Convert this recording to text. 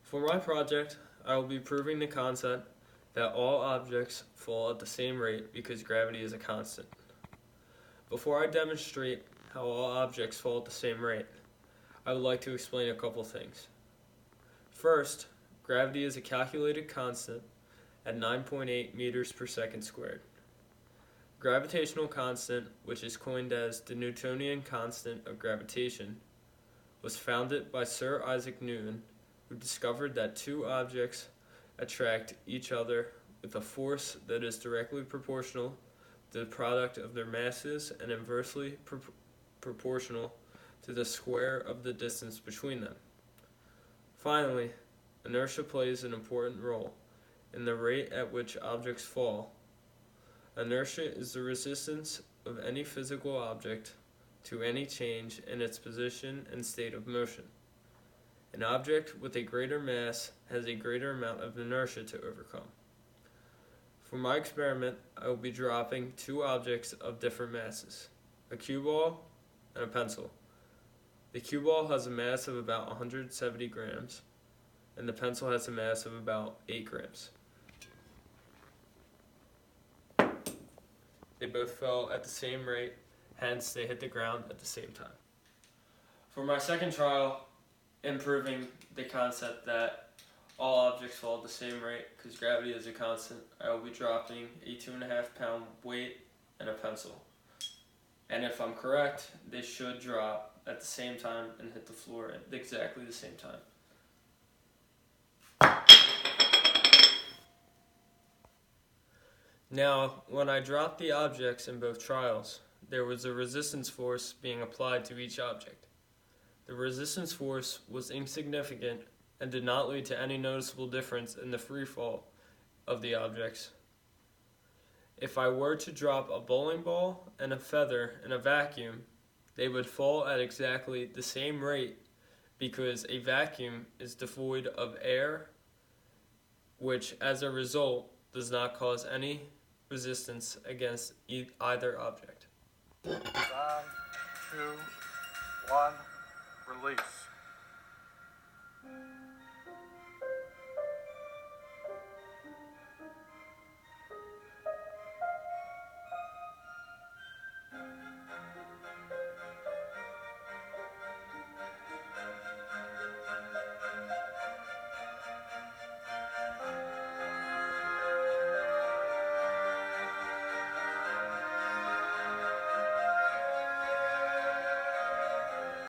For my project, I will be proving the concept that all objects fall at the same rate because gravity is a constant. Before I demonstrate how all objects fall at the same rate, I would like to explain a couple things. First, gravity is a calculated constant at 9.8 meters per second squared. Gravitational constant, which is coined as the Newtonian constant of gravitation, was founded by Sir Isaac Newton, who discovered that two objects attract each other with a force that is directly proportional to the product of their masses and inversely proportional to the square of the distance between them. Finally, inertia plays an important role in the rate at which objects fall. Inertia is the resistance of any physical object to any change in its position and state of motion. An object with a greater mass has a greater amount of inertia to overcome. For my experiment, I will be dropping two objects of different masses, a cue ball and a pencil. The cue ball has a mass of about 170 grams, and the pencil has a mass of about 8 grams. They both fell at the same rate, hence they hit the ground at the same time. For my second trial, in proving the concept that all objects fall at the same rate because gravity is a constant, I will be dropping a 2.5 pound weight and a pencil. And if I'm correct, they should drop at the same time and hit the floor at exactly the same time. Now, when I dropped the objects in both trials, there was a resistance force being applied to each object. The resistance force was insignificant and did not lead to any noticeable difference in the free fall of the objects. If I were to drop a bowling ball and a feather in a vacuum, they would fall at exactly the same rate because a vacuum is devoid of air, which as a result does not cause any resistance against either object. 5, 2, 1, release.